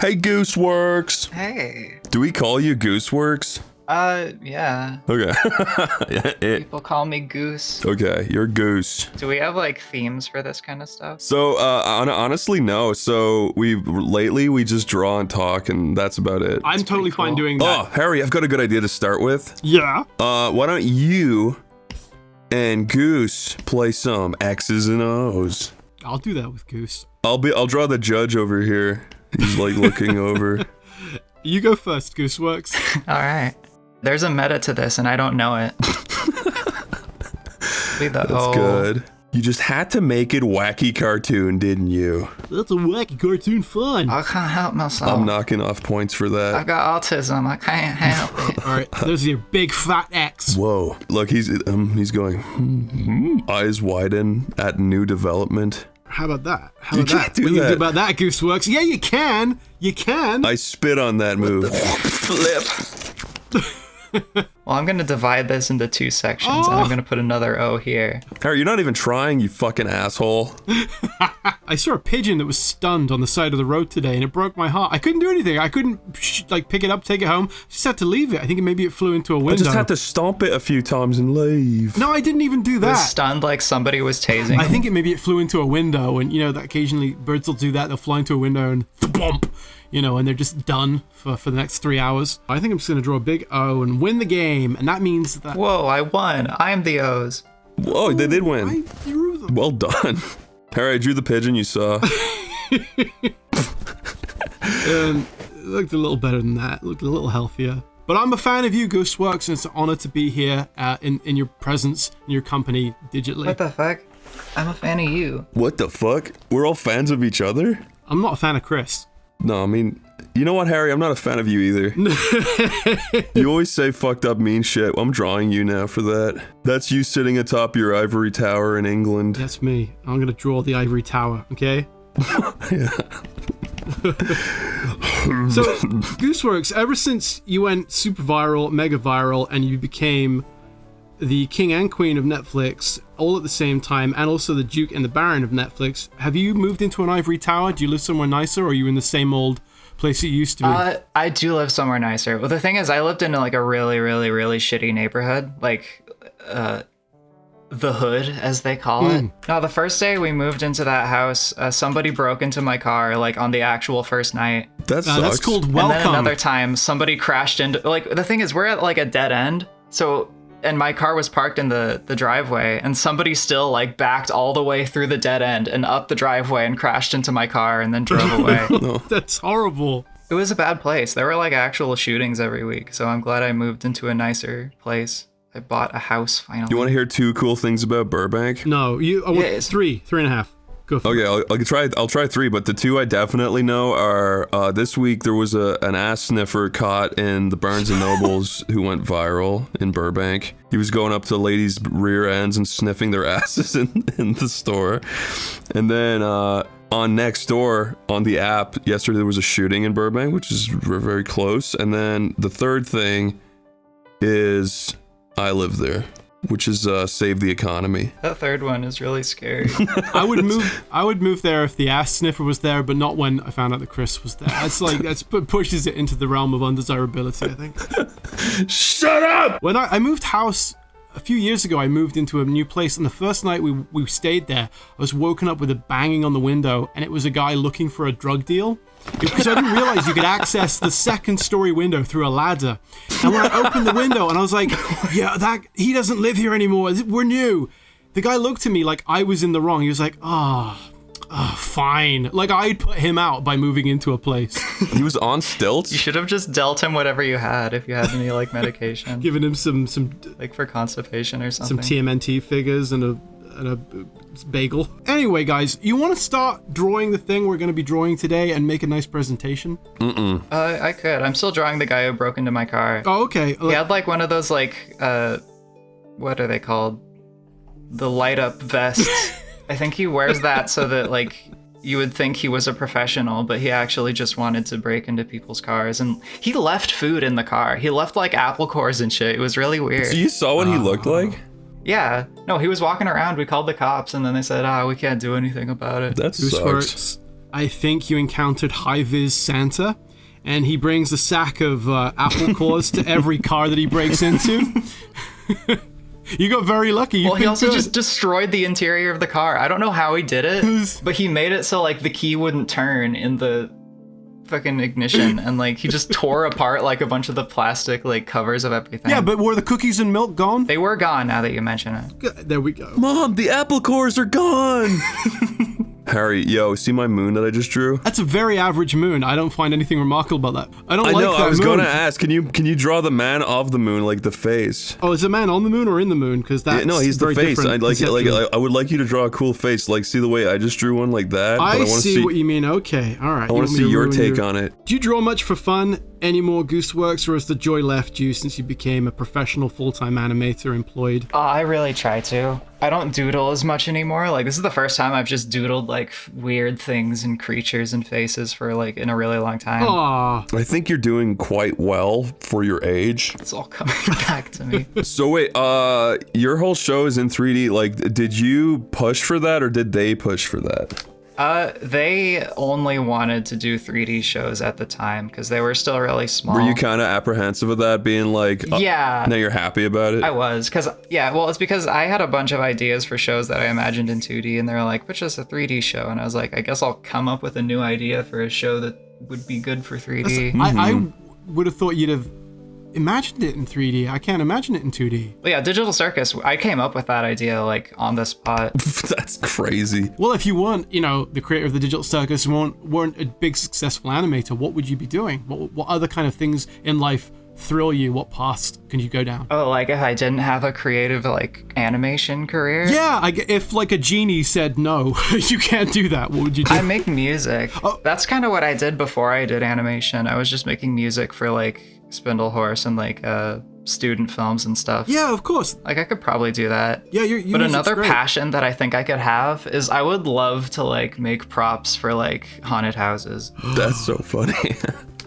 Hey, Gooseworx. Hey. Do we call you Gooseworx? Yeah. Okay. People call me Goose. Okay, you're Goose. Do we have like themes for this kind of stuff? So, honestly, no. So lately we just draw and talk, and that's about it. I'm totally fine doing that. Oh, Harry, I've got a good idea to start with. Yeah. Why don't you and Goose play some X's and O's? I'll do that with Goose. I'll draw the judge over here. He's like looking over. You go first, Gooseworx. All right. There's a meta to this, and I don't know it. That's good. You just had to make it wacky cartoon, didn't you? That's a wacky cartoon fun. I can't help myself. I'm knocking off points for that. I've got autism. I can't help it. All right, there's your big fat X. Whoa! Look, he's going. Eyes widen at new development. How about that? You can't do What do you that. do about that, Gooseworx? Yeah, you can. You can. I spit on that move. Flip. Well, I'm going to divide this into two sections, and I'm going to put another O here. Harry, you're not even trying, you fucking asshole. I saw a pigeon that was stunned on the side of the road today, and it broke my heart. I couldn't do anything. I couldn't pick it up, take it home. Just had to leave it. I think maybe it flew into a window. I just had to stomp it a few times and leave. No, I didn't even do It was that. stunned like somebody was tasing. I think maybe it flew into a window, and you know that occasionally birds will do that. They'll fly into a window and thump, you know, and they're just done for the next 3 hours. I think I'm just gonna draw a big O and win the game, and that means that. Whoa, I won. I'm the O's. Whoa, they did win. I drew them. Well done. Harry, I drew the pigeon you saw. It looked a little better than that. It looked a little healthier. But I'm a fan of you, Gooseworx, and it's an honor to be here in your presence, in your company, digitally. What the fuck? I'm a fan of you. What the fuck? We're all fans of each other? I'm not a fan of Chris. No, I mean, you know what, Harry? I'm not a fan of you either. You always say fucked up mean shit. I'm drawing you now for that. That's you sitting atop your ivory tower in England. That's me. I'm gonna draw the ivory tower, okay? So, Gooseworx, ever since you went super viral, mega viral, and you became the king and queen of Netflix all at the same time, and also the duke and the baron of Netflix, have you moved into an ivory tower? Do you live somewhere nicer, or are you in the same old place you used to be? I do live somewhere nicer. Well, the thing is, I lived in like a really, really, really shitty neighborhood. Like, the hood, as they call it. No, the first day we moved into that house, somebody broke into my car, like, on the actual first night. That sucks. That's called welcome. And then another time, somebody crashed into... Like, the thing is, we're at, like, a dead end, so... And my car was parked in the driveway, and somebody still, like, backed all the way through the dead end and up the driveway and crashed into my car and then drove away. That's horrible. It was a bad place. There were, like, actual shootings every week, so I'm glad I moved into a nicer place. I bought a house, finally. You want to hear 2 cool things about Burbank? No, I want Yes. 3.5. Go for it. Okay, I'll try 3, but the 2 I definitely know are this week there was an ass sniffer caught in the Barnes and Nobles who went viral in Burbank. He was going up to ladies' rear ends and sniffing their asses in the store. And then on Nextdoor on the app yesterday there was a shooting in Burbank, which is very close. And then the third thing is I live there, which is save the economy. That third one is really scary. I would move there if the ass sniffer was there, but not when I found out that Chris was there. That's pushes it into the realm of undesirability, I think. Shut up! When I moved house a few years ago, I moved into a new place, and the first night we stayed there, I was woken up with a banging on the window, and it was a guy looking for a drug deal. Because I didn't realize you could access the second story window through a ladder. And when I opened the window and I was like, yeah, he doesn't live here anymore. We're new. The guy looked at me like I was in the wrong. He was like, fine. Like I'd put him out by moving into a place. He was on stilts? You should have just dealt him whatever you had if you had any, like, medication. Giving him some Like, for constipation or something. some TMNT figures and a bagel. Anyway, guys, you want to start drawing the thing we're going to be drawing today and make a nice presentation? I could. I'm still drawing the guy who broke into my car. Oh, okay. He had, like, one of those, like, what are they called? The light-up vests. I think he wears that so that, like, you would think he was a professional, but he actually just wanted to break into people's cars. And he left food in the car. He left, like, apple cores and shit. It was really weird. So you saw what he looked like? Yeah. No, he was walking around. We called the cops, and then they said, we can't do anything about it. That sucks. I think you encountered high-vis Santa, and he brings a sack of apple cores to every car that he breaks into. You got very lucky. Well, he also just destroyed the interior of the car. I don't know how he did it, but he made it so like the key wouldn't turn in the fucking ignition, and like he just tore apart like a bunch of the plastic like covers of everything. Yeah, but were the cookies and milk gone? They were gone now that you mention it. There we go. Mom, the apple cores are gone. Harry, yo, see my moon that I just drew? That's a very average moon. I don't find anything remarkable about that. I I know, that I was moon. gonna ask, can you draw the man of the moon, like the face? Oh, is the man on the moon or in the moon? Because that's No, he's the very face. different I would like you to draw a cool face. Like, see the way I just drew one like that? I wanna see what you mean. Okay, all right. I want to see your take on it. Do you draw much for fun? Any more Gooseworx, or has the joy left you since you became a professional full-time animator employed? I really try to. I don't doodle as much anymore. Like, this is the first time I've just doodled like weird things and creatures and faces for like in a really long time. Aww. I think you're doing quite well for your age. It's all coming back to me. So wait, your whole show is in 3D. Like, did you push for that, or did they push for that? They only wanted to do 3D shows at the time because they were still really small. Were you kind of apprehensive of that, being like, yeah. Now you're happy about it? I was, it's because I had a bunch of ideas for shows that I imagined in 2D, and they were like, but just a 3D show. And I was like, I guess I'll come up with a new idea for a show that would be good for 3D. I would have thought you'd have imagined it in 3D. I can't imagine it in 2D. But yeah, Digital Circus, I came up with that idea like on the spot. That's crazy. Well, if you weren't, the creator of the Digital Circus, weren't a big successful animator, what would you be doing? What other kind of things in life thrill you? What paths can you go down? Oh, like if I didn't have a creative like animation career? Yeah, if like a genie said no, you can't do that, what would you do? I make music. Oh. That's kind of what I did before I did animation. I was just making music for like Spindle Horse and like student films and stuff. Yeah, of course. Like I could probably do that. Yeah, but another passion that I think I could have is I would love to like make props for like haunted houses. That's so funny.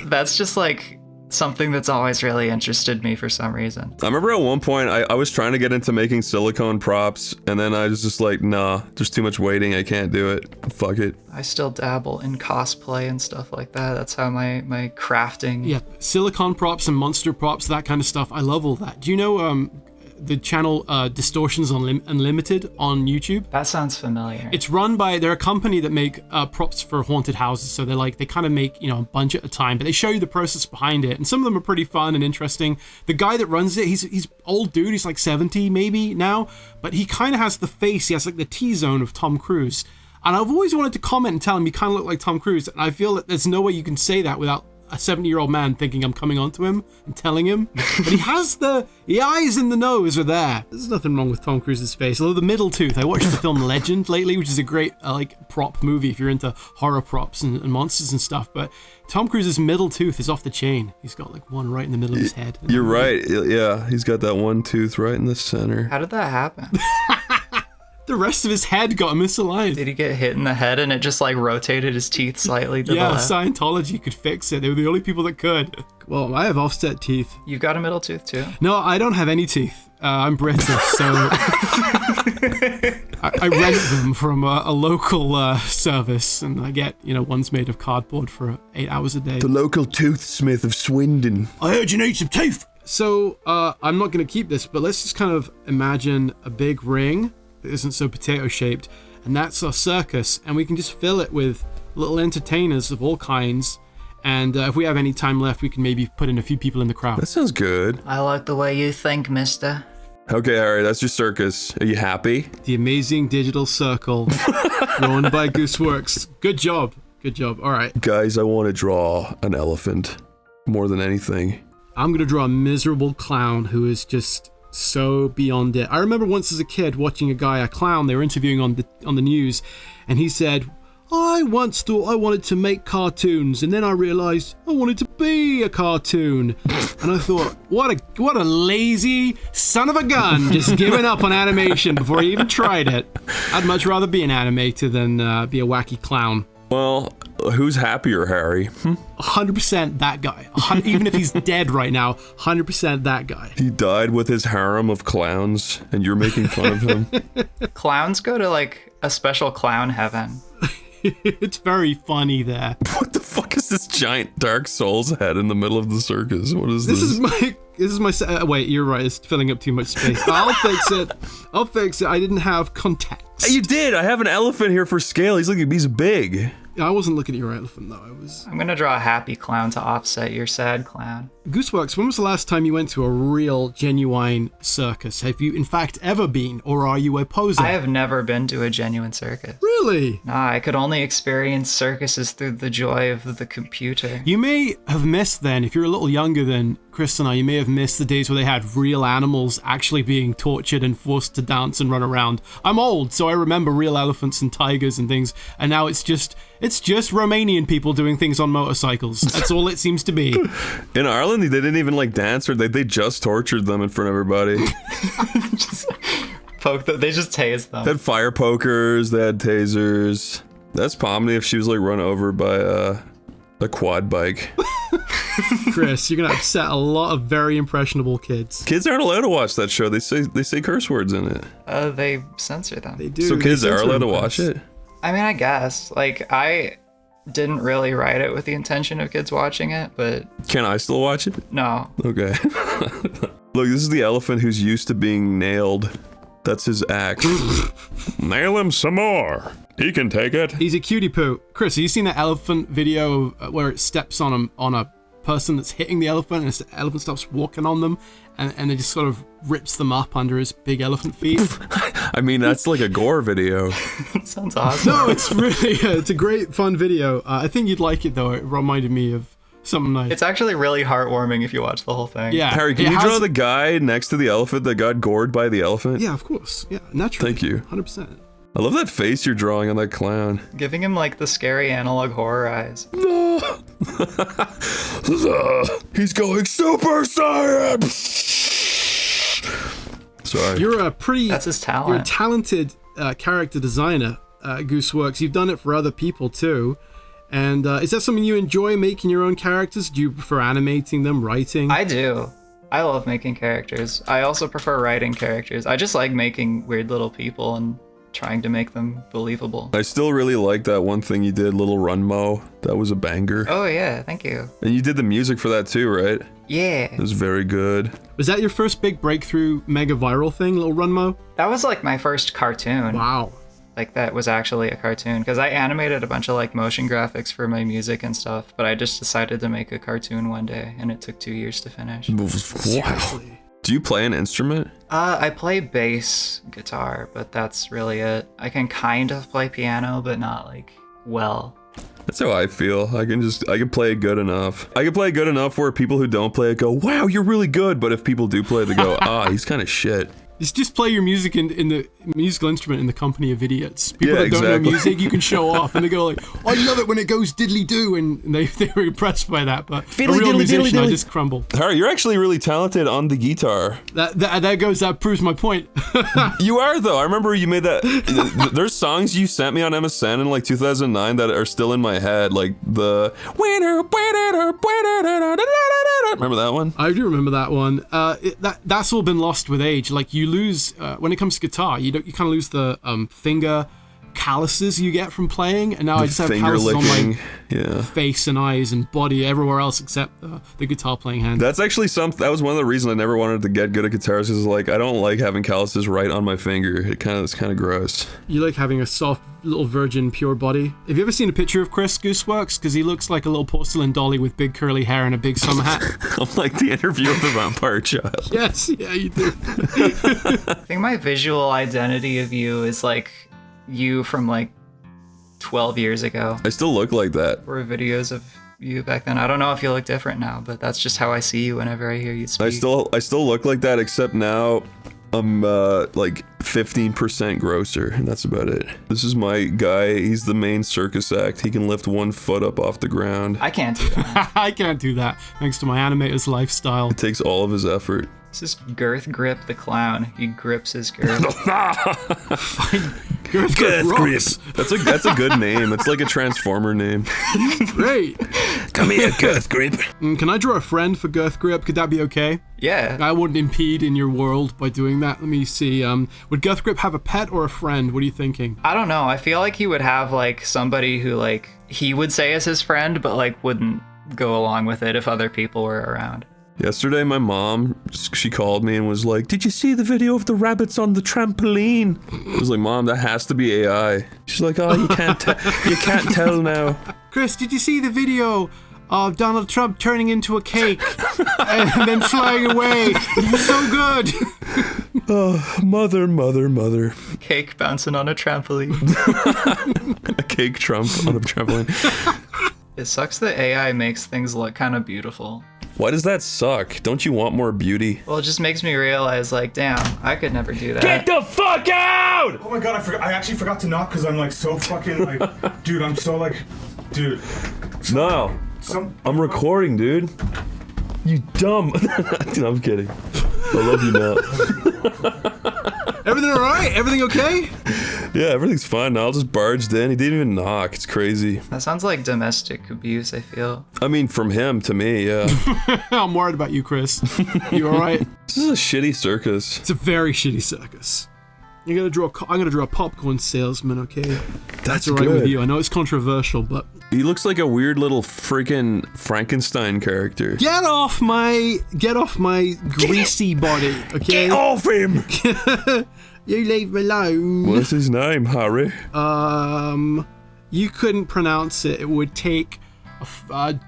That's just like something that's always really interested me for some reason. I remember at one point I was trying to get into making silicone props, and then I was just like, nah, there's too much waiting, I can't do it. Fuck it. I still dabble in cosplay and stuff like that. That's how my crafting. Yeah, silicone props and monster props, that kind of stuff. I love all that. Do you know the channel Distortions Unlimited on YouTube? That sounds familiar. It's run by, they're a company that make props for haunted houses. So they kind of make, a bunch at a time, but they show you the process behind it. And some of them are pretty fun and interesting. The guy that runs it, he's old dude. He's like 70 maybe now, but he kind of has the face. He has like the T-zone of Tom Cruise. And I've always wanted to comment and tell him you kind of look like Tom Cruise. And I feel that there's no way you can say that without a 70-year-old man thinking I'm coming onto him and telling him. But he has the eyes and the nose are there. There's nothing wrong with Tom Cruise's face. Although the middle tooth, I watched the film Legend lately, which is a great prop movie if you're into horror props and monsters and stuff. But Tom Cruise's middle tooth is off the chain. He's got like one right in the middle of his head. You're right. Yeah, he's got that one tooth right in the center. How did that happen? The rest of his head got misaligned. Did he get hit in the head and it just like rotated his teeth slightly to the Yeah, left? Scientology could fix it. They were the only people that could. Well, I have offset teeth. You've got a middle tooth too? No, I don't have any teeth. I'm British, so I rent them from a local service, and I get, one's made of cardboard for 8 hours a day. The local toothsmith of Swindon. I heard you need some teeth. So I'm not going to keep this, but let's just kind of imagine a big ring that isn't so potato-shaped, and that's our circus, and we can just fill it with little entertainers of all kinds, and if we have any time left, we can maybe put in a few people in the crowd. That sounds good. I like the way you think, mister. Okay, Harry, that's your circus. Are you happy? The amazing digital circle drawn by Gooseworx. Good job. Good job. All right. Guys, I want to draw an elephant more than anything. I'm going to draw a miserable clown who is just so beyond it. I remember once as a kid watching a clown they were interviewing on the news, and he said, I once thought I wanted to make cartoons, and then I realized I wanted to be a cartoon. And I thought, what a lazy son of a gun, just giving up on animation before he even tried it. I'd much rather be an animator than be a wacky clown. Well, who's happier, Harry? 100% that guy. Even if he's dead right now, 100% that guy. He died with his harem of clowns, and you're making fun of him. Clowns go to like a special clown heaven. It's very funny there. What the fuck is this giant Dark Souls head in the middle of the circus? What is this? This is my. Wait, you're right. It's filling up too much space. I'll fix it. I didn't have context. Hey, you did. I have an elephant here for scale. He's big. I wasn't looking at your elephant though. I'm gonna draw a happy clown to offset your sad clown. Gooseworx, when was the last time you went to a real, genuine circus? Have you, in fact, ever been, or are you a poser? I have never been to a genuine circus. Really? Nah, I could only experience circuses through the joy of the computer. You may have missed then, if you're a little younger than Chris and I, you may have missed the days where they had real animals actually being tortured and forced to dance and run around. I'm old, so I remember real elephants and tigers and things, and now it's just Romanian people doing things on motorcycles. That's all it seems to be. In Ireland, they didn't even like dance, or they just tortured them in front of everybody. Just poke them. They just tased them. They had fire pokers, they had tasers. That's Pomni if she was like run over by a quad bike. Chris, you're gonna upset a lot of very impressionable kids. Kids aren't allowed to watch that show. They say curse words in it. They censor them. They do. So kids They are censor allowed to them, watch Chris. it? I mean, I guess. Like, I didn't really write it with the intention of kids watching it, but Can I still watch it? no. Okay. Look, this is the elephant who's used to being nailed. That's his act. Nail him some more. He can take it. He's a cutie poo. Chris, have you seen that elephant video where it steps on a person that's hitting the elephant, and the elephant stops walking on them, and it just sort of rips them up under his big elephant feet? I mean, that's like a gore video. Sounds awesome. No, it's really it's a great fun video. I think you'd like it though. It reminded me of something nice. It's actually really heartwarming if you watch the whole thing. Yeah. Harry, can It you has- draw the guy next to the elephant that got gored by the elephant? Yeah, of course. Yeah, naturally. Thank you. 100%. I love that face you're drawing on that clown. Giving him, like, the scary analog horror eyes. He's going Super Saiyan! Sorry. You're a pretty. That's his talent. You're a talented character designer, Gooseworx. You've done it for other people too. And is that something you enjoy, making your own characters? Do you prefer animating them, writing? I do. I love making characters. I also prefer writing characters. I just like making weird little people and trying to make them believable. I still really like that one thing you did, Little Run Mo. That was a banger. Oh yeah, thank you. And you did the music for that too, right? Yeah. It was very good. Was that your first big breakthrough, mega viral thing, Little Runmo? That was like my first cartoon. Wow. Like that was actually a cartoon because I animated a bunch of like motion graphics for my music and stuff, but I just decided to make a cartoon one day and it took 2 years to finish. Wow. Seriously. Do you play an instrument? I play bass guitar, but that's really it. I can kind of play piano, but not like well. That's how I feel. I can play it good enough. I can play it good enough where people who don't play it go, wow, you're really good. But if people do play it, they go, he's kind of shit. Just play your music in the musical instrument in the company of idiots. People Yeah, that don't know exactly. music, you can show off, and they go like, "I love it when it goes diddly do," and they were impressed by that. But Fiddly a real diddly musician, diddly I diddly. just crumble. Harry, you're actually really talented on the guitar. That proves my point. You are, though. I remember you made that. There's songs you sent me on MSN in like 2009 that are still in my head, like the winner. Remember that one? I do remember that one. That's all been lost with age. Like you lose when it comes to guitar, you kind of lose the finger calluses you get from playing, and now I just have Finger calluses on licking. my Yeah. face and eyes and body everywhere else except the guitar playing hand. That's actually that was one of the reasons I never wanted to get good at guitars, because like I don't like having calluses right on my finger. It's kind of gross. You like having a soft little virgin pure body. Have you ever seen a picture of Chris Gooseworx? Because he looks like a little porcelain dolly with big curly hair and a big summer hat. I'm like the interview with the vampire child. Yes, yeah, you do. I think my visual identity of you is like you from like 12 years ago. I still look like that. Or videos of you back then. I don't know if you look different now, but that's just how I see you whenever I hear you speak. I still look like that, except now I'm like 15% grosser, and that's about it. This is my guy. He's the main circus act. He can lift 1 foot up off the ground. I can't do that. I can't do that thanks to my animator's lifestyle. It takes all of his effort. This is Girth Grip the clown. He grips his girth. Girth Grip rocks. That's a good name. It's like a Transformer name. Great. Come here, Girth Grip. Can I draw a friend for Girth Grip? Could that be okay? Yeah. I wouldn't impede in your world by doing that. Let me see. Would Girth Grip have a pet or a friend? What are you thinking? I don't know. I feel like he would have like somebody who like he would say is his friend, but like wouldn't go along with it if other people were around. Yesterday, my mom, she called me and was like, "Did you see the video of the rabbits on the trampoline?" I was like, "Mom, that has to be AI." She's like, "Oh, you can't tell now." Chris, did you see the video of Donald Trump turning into a cake and then flying away? It was so good. Oh, mother. Cake bouncing on a trampoline. A cake Trump on a trampoline. It sucks that AI makes things look kind of beautiful. Why does that suck? Don't you want more beauty? Well, it just makes me realize, like, damn, I could never do that. Get the fuck out! Oh my god, I actually forgot to knock because I'm like so fucking like, dude, I'm so like, dude. No, I'm recording, dude. You dumb. Dude, I'm kidding. I love you, Matt. Everything all right? Everything okay? Yeah, everything's fine. Niall just barged in. He didn't even knock. It's crazy. That sounds like domestic abuse, I feel. I mean, from him to me, yeah. I'm worried about you, Chris. You all right? This is a shitty circus. It's a very shitty circus. I'm gonna draw a popcorn salesman, okay? That's all right good. with you. I know it's controversial, but He looks like a weird little freaking Frankenstein character. get off my greasy body, okay? Get off him! You leave me alone. What's his name, Harry? You couldn't pronounce it. It would take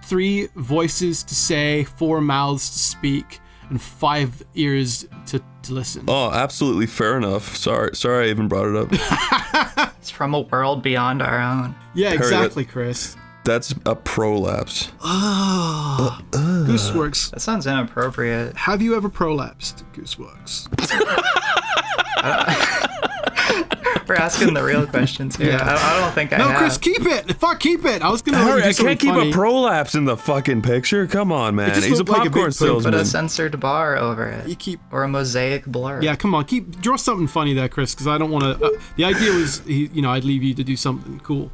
3 voices to say, 4 mouths to speak, and 5 ears to listen. Oh, absolutely fair enough. Sorry I even brought it up. It's from a world beyond our own. Yeah, Harry, exactly, Chris. That's a prolapse. Gooseworx. That sounds inappropriate. Have you ever prolapsed, Gooseworx? We're asking the real questions here. Yeah. I don't think I have. No, Chris, keep it. Fuck, keep it. I was gonna. Harry, let you do I something can't keep funny. a prolapse in the fucking picture. Come on, man. just He's a looked like a popcorn big poop. Put salesman. a censored bar over it. You keep. Or a mosaic blur. Yeah, come on, draw something funny there, Chris, because I don't want to. The idea was, I'd leave you to do something cool.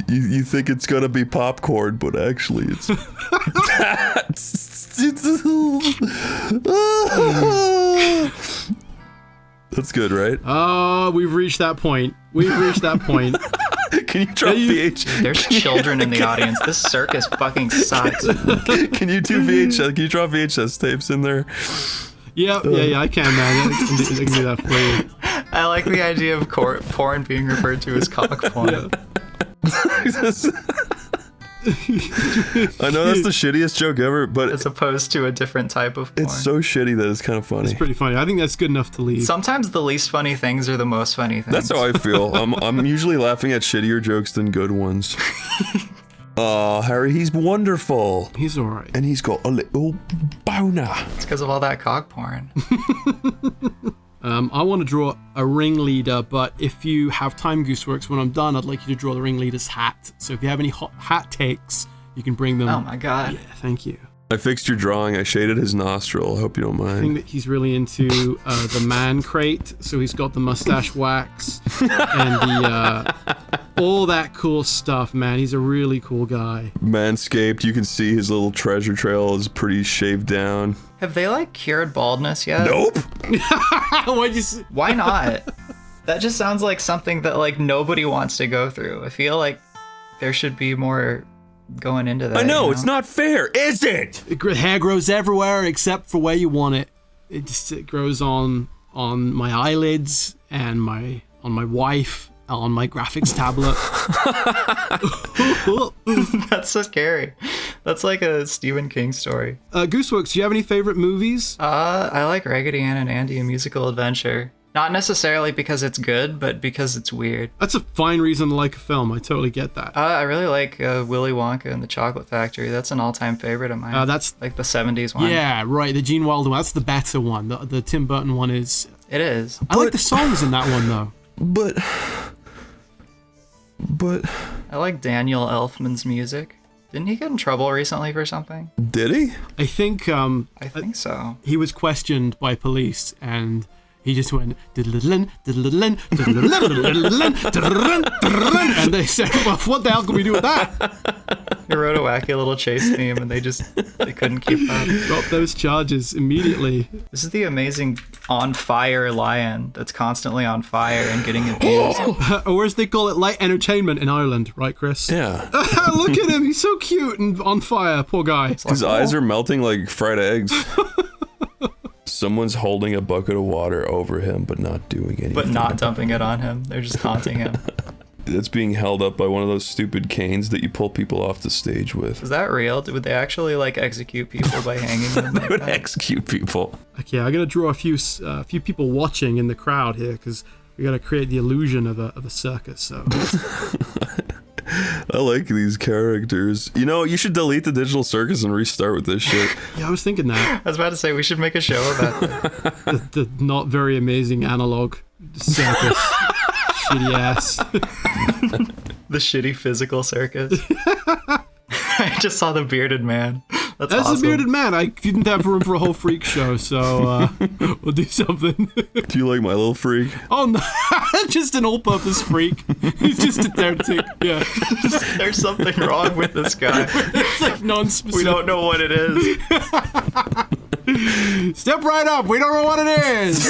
You think it's gonna be popcorn, but actually it's... That's good, right? Oh, we've reached that point. Can you drop VHS? There's children in the audience. This circus fucking sucks. Can you do VHS? Can you drop VHS tapes in there? Yeah, I can, man. I can do that for you. I like the idea of porn being referred to as cock porn. Yeah. I know that's the shittiest joke ever, but As opposed to a different type of porn. it's so shitty that it's kind of funny. It's pretty funny. I think that's good enough to leave. Sometimes the least funny things are the most funny things. That's how I feel. I'm usually laughing at shittier jokes than good ones. Oh, Harry, he's wonderful. He's all right. And he's got a little boner. It's because of all that cock porn. I want to draw a ringleader, but if you have time, Gooseworx, when I'm done, I'd like you to draw the ringleader's hat. So if you have any hot hat takes, you can bring them. Oh my god. Yeah, thank you. I fixed your drawing. I shaded his nostril. I hope you don't I think mind. that he's really into the man crate, so he's got the mustache wax and the all that cool stuff, man. He's a really cool guy. Manscaped, you can see his little treasure trail is pretty shaved down. Have they like cured baldness yet? Nope. Why'd you say? Why not? That just sounds like something that like nobody wants to go through. I feel like there should be more going into that. I know, you it's not fair, is it? Hair grows everywhere except for where you want it. It grows on my eyelids and on my wife, on my graphics tablet. That's so scary. That's like a Stephen King story. Gooseworx, do you have any favorite movies? I like Raggedy Ann and Andy: A Musical Adventure. Not necessarily because it's good, but because it's weird. That's a fine reason to like a film. I totally get that. I really like Willy Wonka and the Chocolate Factory. That's an all-time favorite of mine. That's like the 70s one. Yeah, right. The Gene Wilder one. That's the better one. The Tim Burton one is. It is. I like the songs in that one though. But I like Daniel Elfman's music. Didn't he get in trouble recently for something? did he? I think I think so. he was questioned by police and he just went diddle-diddle-in, diddle-diddle-in, diddle-diddle-in, diddle-diddle-in, diddle-diddle-in, diddle-diddle-in, and they said, well, what the hell can we do with that? They wrote a wacky little chase theme and they couldn't keep up. Drop those charges immediately. This is the amazing on fire lion that's constantly on fire and getting abused. Or as they call it, light entertainment in Ireland, right, Chris? Yeah. Look at him, he's so cute and on fire, poor guy. His eyes are melting like fried eggs. Someone's holding a bucket of water over him, but not doing anything. But not dumping it on him. They're just taunting him. It's being held up by one of those stupid canes that you pull people off the stage with. Is that real? Would they actually like execute people by hanging them? They like would that? execute people. Okay, I gotta draw a few people watching in the crowd here, because we gotta create the illusion of a circus, so... I like these characters. You know, you should delete the digital circus and restart with this shit. Yeah, I was thinking that. I was about to say we should make a show about that. The not very amazing analog circus. Shitty ass. The shitty physical circus. I just saw the bearded man. That's As awesome. a bearded man, I didn't have room for a whole freak show, so we'll do something. Do you like my little freak? Oh no, just an all-purpose freak. He's just a there to, yeah. There's something wrong with this guy. It's like non-specific. We don't know what it is. Step right up. We don't know what it is.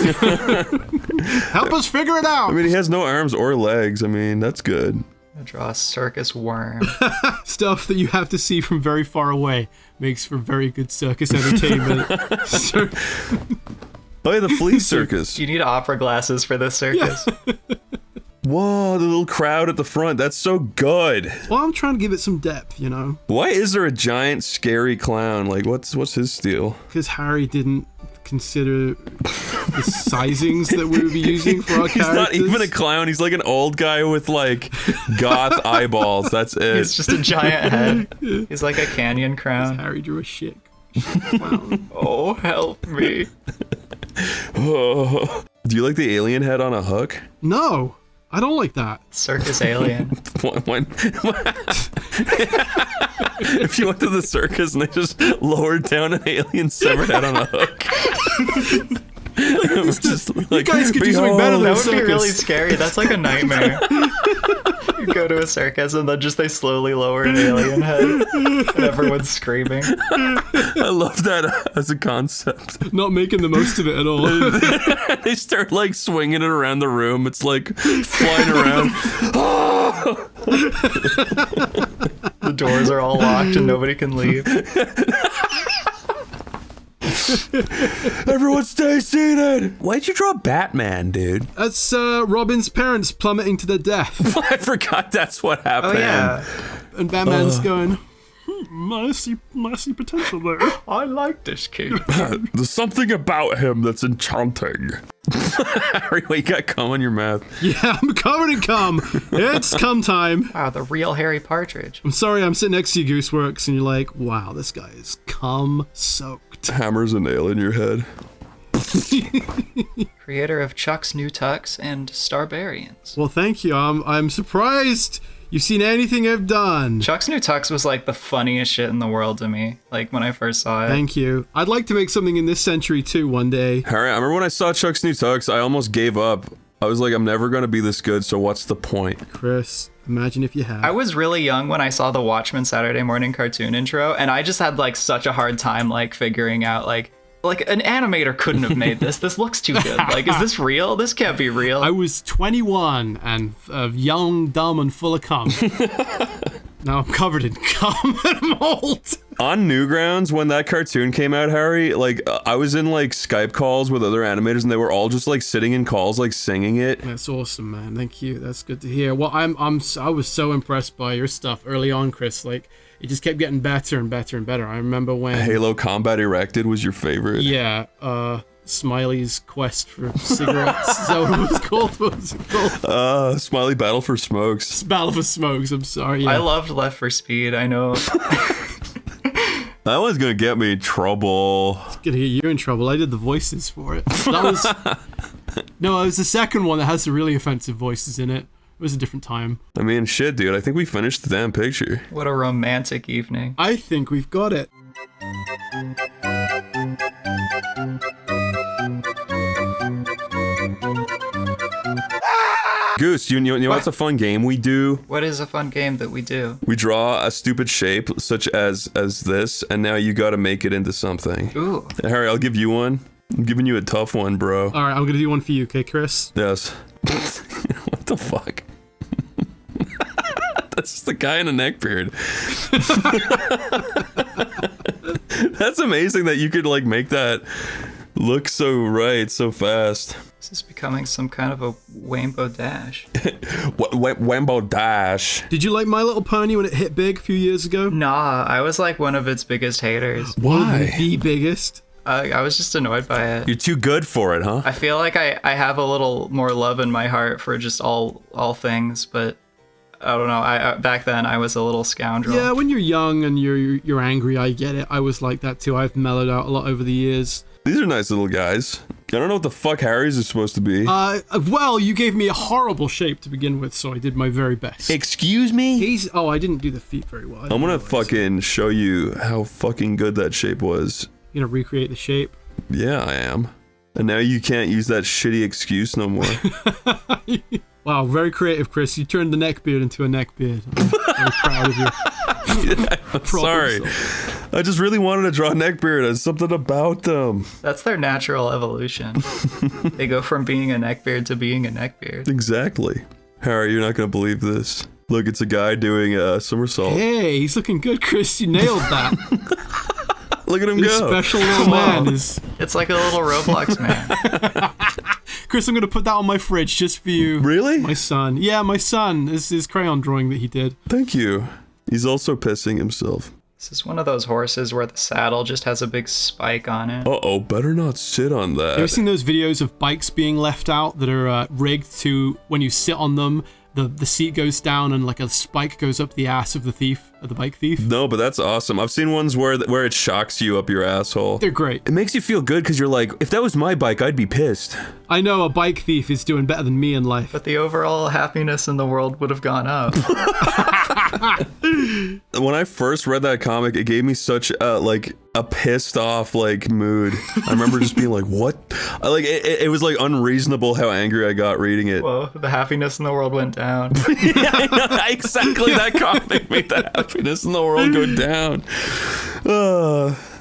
Help us figure it out. I mean, he has no arms or legs. I mean, that's good. I draw a circus worm. Stuff that you have to see from very far away makes for very good circus entertainment. Oh yeah, the flea circus. You need opera glasses for this circus. Whoa, the little crowd at the front. That's so good. Well, I'm trying to give it some depth, you know, Why is there a giant scary clown? Like, what's his deal? because Harry didn't consider the sizings that we would be using for our He's characters. not even a clown. He's like an old guy with like goth eyeballs. That's it. It's just a giant head. He's like a canyon crown. Harry drew a shit clown. Oh, help me. Oh. Do you like the alien head on a hook? No, I don't like that. Circus alien. If you went to the circus and they just lowered down an alien severed head on a hook. It was just You like, guys could do something "Behold." better than That a would be circus. really scary. That's like a nightmare. You go to a circus and then just they slowly lower an alien head and everyone's screaming. I love that as a concept. Not making the most of it at all. They start like swinging it around the room. It's like flying around. The doors are all locked and nobody can leave. Everyone stay seated. Why'd you draw Batman, dude? That's Robin's parents plummeting to their death. I forgot that's what Oh happened. yeah. And Batman's going, I see potential there. I like this kid. There's something about him that's enchanting. Harry, what, you got cum on your mouth? Yeah, I'm covered in cum. It's cum time. Wow, the real Harry Partridge. I'm sorry, I'm sitting next to you, Gooseworx, and you're like, wow, this guy is cum soaked. Hammer's a nail in your head. Creator of Chuck's New Tux and Starbarians. Well, thank you. I'm surprised you've seen anything I've done. Chuck's New Tux was like the funniest shit in the world to me, like when I first saw it. Thank you. I'd like to make something in this century too one day. Harry, I remember when I saw Chuck's New Tux, I almost gave up. I was like, I'm never gonna be this good, so what's the point? Chris, imagine if you had. I was really young when I saw the Watchmen Saturday morning cartoon intro, and I just had like such a hard time like figuring out like an animator couldn't have made this. This looks too good. Like, is this real? This can't be real. I was 21 and young, dumb, and full of cum. Now I'm covered in cum and mold. On Newgrounds, when that cartoon came out, Harry, like, I was in, like, Skype calls with other animators, and they were all just, like, sitting in calls, like, singing it. That's awesome, man. Thank you. That's good to hear. Well, I was so impressed by your stuff early on, Chris. Like, it just kept getting better and better and better. I remember when Halo Combat Erected was your favorite. Yeah, Smiley's quest for cigarettes. Is that what it was called? What was it called? Smiley Battle for Smokes. Battle for Smokes. I'm sorry. Yeah. I loved Left for Speed. I know. That one's gonna get me in trouble. It's gonna get you in trouble. I did the voices for it. That was no, it was the second one that has the really offensive voices in it. It was a different time. I mean, shit, dude, I think we finished the damn picture. What a romantic evening. I think we've got it. Goose, you know what's a fun game we do? What is a fun game that we do? We draw a stupid shape, such as this, and now you gotta make it into something. Ooh. Harry, I'll give you one. I'm giving you a tough one, bro. All right, I'm gonna do one for you, okay, Chris? Yes. What the fuck? That's just the guy in a neckbeard. That's amazing that you could like make that look so right so fast. This is becoming some kind of a Wambo Dash. Wambo Dash. Did you like My Little Pony when it hit big a few years ago? Nah, I was like one of its biggest haters. Why? The biggest. I was just annoyed by it. You're too good for it, huh? I feel like I have a little more love in my heart for just all things, but I don't know. I back then I was a little scoundrel. Yeah, when you're young and you're angry, I get it. I was like that too. I've mellowed out a lot over the years. These are nice little guys. I don't know what the fuck Harry's is supposed to be. Well, you gave me a horrible shape to begin with, so I did my very best. Excuse me? I didn't do the feet very well. I'm gonna fucking show you how fucking good that shape was. You gonna recreate the shape? Yeah, I am. And now you can't use that shitty excuse no more. Wow, very creative, Chris. You turned the neckbeard into a neckbeard. I'm very proud of you. I'm sorry. I just really wanted to draw neckbeard. There's something about them. That's their natural evolution. They go from being a neckbeard to being a neckbeard. Exactly. Harry, you're not gonna believe this. Look, it's a guy doing a somersault. Hey, he's looking good, Chris. You nailed that. Look at him This go. special little man is... It's like a little Roblox man. Chris, I'm going to put that on my fridge just for you. Really? My son. Yeah, my son. This is his crayon drawing that he did. Thank you. He's also pissing himself. This is one of those horses where the saddle just has a big spike on it. Uh-oh, better not sit on that. Have you seen those videos of bikes being left out that are rigged to, when you sit on them, the seat goes down and like a spike goes up the ass of the thief, of the bike thief? No, but that's awesome. I've seen ones where it shocks you up your asshole. They're great. It makes you feel good because you're like, if that was my bike, I'd be pissed. I know a bike thief is doing better than me in life. But the overall happiness in the world would have gone up. When I first read that comic, it gave me such a pissed off like mood. I remember just being like, what? It was like unreasonable how angry I got reading it. Whoa, the happiness in the world went down. Yeah, I know, exactly. That comic made the happiness in the world go down.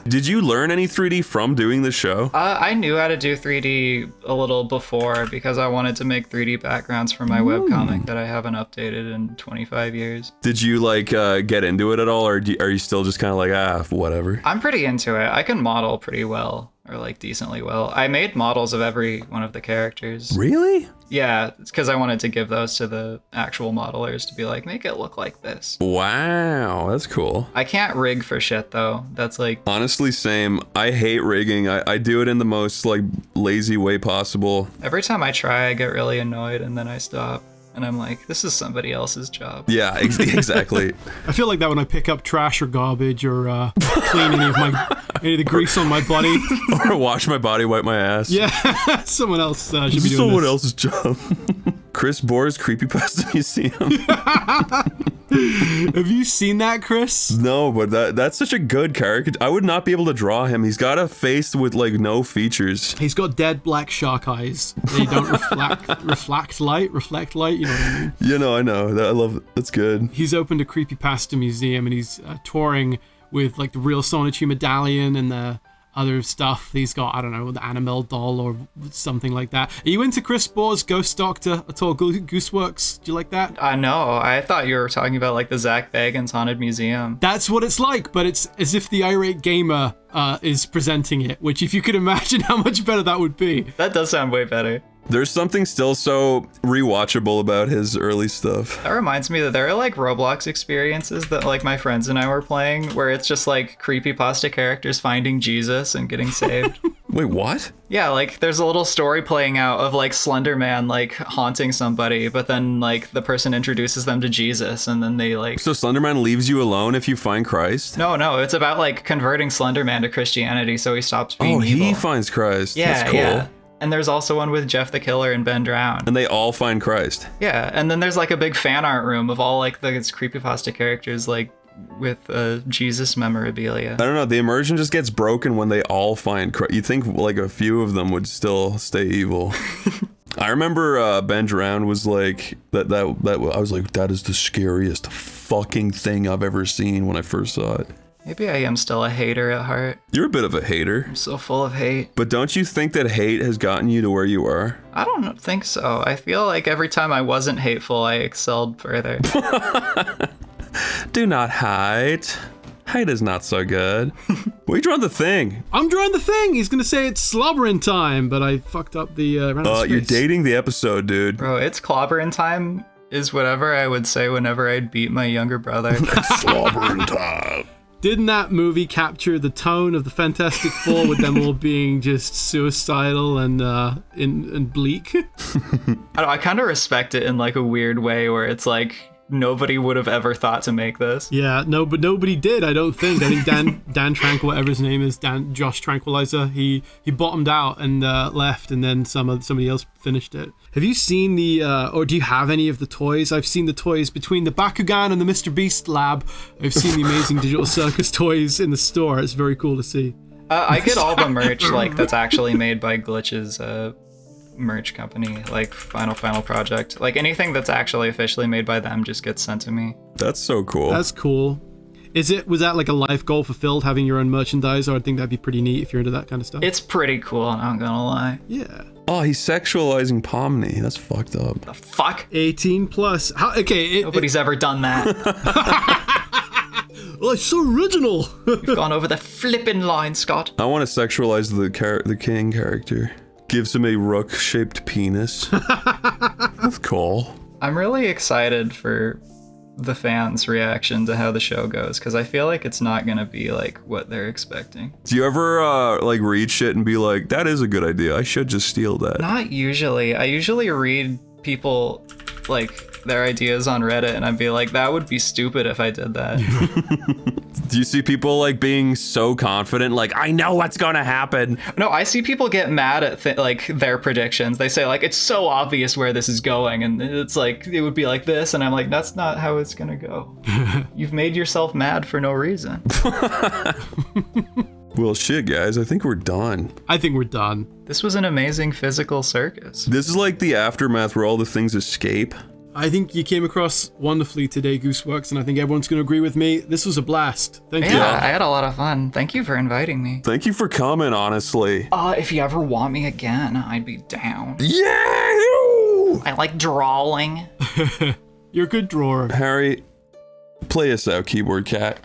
Did you learn any 3D from doing the show? I knew how to do 3D a little before because I wanted to make 3D backgrounds for my webcomic that I haven't updated in 25 years. Did you get into it at all, or are you still just kind of like, whatever? I'm pretty into it. I can model pretty well, or like decently well. I made models of every one of the characters. Really? Yeah, it's because I wanted to give those to the actual modelers to be like, make it look like this. Wow, that's cool. I can't rig for shit though. That's like... Honestly, same. I hate rigging. I do it in the most lazy way possible. Every time I try, I get really annoyed and then I stop. And I'm like, this is somebody else's job. Yeah, exactly. I feel like that when I pick up trash or garbage or clean any of the grease on my body. Or wash my body, wipe my ass. Yeah, someone else should be doing this. Someone else's job. Chris Bohr's Creepypasta Museum. Have you seen that, Chris? No, but that's such a good caricature. I would not be able to draw him. He's got a face with no features. He's got dead black shark eyes. They don't reflect light, you know what I mean? You know, I know. I love it. That's good. He's opened a Creepypasta Museum and he's touring with the real Sonichu medallion and the other stuff. He's got, I don't know, the Annabelle doll or something like that. Are you into Chris Bohr's Ghost Doctor at all? Gooseworx? Do you like that? No, I thought you were talking about the Zach Bagans Haunted Museum. That's what it's like, but it's as if the Irate Gamer is presenting it, which if you could imagine how much better that would be. That does sound way better. There's something still so rewatchable about his early stuff. That reminds me that there are Roblox experiences that my friends and I were playing where it's just creepypasta characters finding Jesus and getting saved. Wait, what? Yeah, there's a little story playing out of Slender Man haunting somebody, but then the person introduces them to Jesus and then they So Slender Man leaves you alone if you find Christ? No, it's about converting Slender Man to Christianity so he stops being evil. He finds Christ. Yeah, that's cool. Yeah. And there's also one with Jeff the Killer and Ben Drown. And they all find Christ. Yeah, and then there's a big fan art room of all these creepypasta characters with Jesus memorabilia. I don't know, the immersion just gets broken when they all find Christ. You think a few of them would still stay evil. I remember Ben Drown was like that. I was like, that is the scariest fucking thing I've ever seen when I first saw it. Maybe I am still a hater at heart. You're a bit of a hater. I'm so full of hate. But don't you think that hate has gotten you to where you are? I don't think so. I feel like every time I wasn't hateful, I excelled further. Do not hide. Hate is not so good. Well, you drawing the thing. I'm drawing the thing. He's gonna say it's slobbering time, but I fucked up the round You're dating the episode, dude. Bro, it's clobbering time is whatever I would say whenever I'd beat my younger brother. Slobbering time. Didn't that movie capture the tone of the Fantastic Four with them all being just suicidal and bleak? I kind of respect it in like a weird way where it's like nobody would have ever thought to make this. Yeah, no, but nobody did, I don't think. I think Dan Tranquil, whatever his name is, Josh Tranquilizer, he bottomed out and left, and then somebody else finished it. Have you seen or do you have any of the toys? I've seen the toys between the Bakugan and the Mr. Beast lab. I've seen the amazing Digital Circus toys in the store. It's very cool to see. I get all the merch like that's actually made by Glitch's merch company, like Final Project. Like anything that's actually officially made by them just gets sent to me. That's so cool. That's cool. Was that like a life goal fulfilled, having your own merchandise? Or I think that'd be pretty neat if you're into that kind of stuff. It's pretty cool, I'm not gonna lie. Yeah. Oh, he's sexualizing Pomni. That's fucked up. The fuck? 18 plus. Nobody's ever done that. Oh, it's so original. You've gone over the flipping line, Scott. I want to sexualize the king character. Gives him a rook-shaped penis. That's cool. I'm really excited for the fans' reaction to how the show goes, because I feel like it's not going to be like what they're expecting. Do you ever like read shit and be like, that is a good idea, I should just steal that? Not usually. I usually read people like their ideas on Reddit and I'd be like, that would be stupid if I did that. Do you see people like being so confident, like, I know what's gonna happen? No, I see people get mad at like their predictions. They say like, it's so obvious where this is going, and it's like, it would be like this, and I'm like, that's not how it's gonna go. You've made yourself mad for no reason. Well, shit, guys, I think we're done. I think we're done. This was an amazing physical circus. This is like the aftermath where all the things escape. I think you came across wonderfully today, Gooseworx, and I think everyone's going to agree with me. This was a blast. Thank you. Yeah, I had a lot of fun. Thank you for inviting me. Thank you for coming, honestly. If you ever want me again, I'd be down. Yeah! I like drawing. You're a good drawer. Harry, play us out, keyboard cat.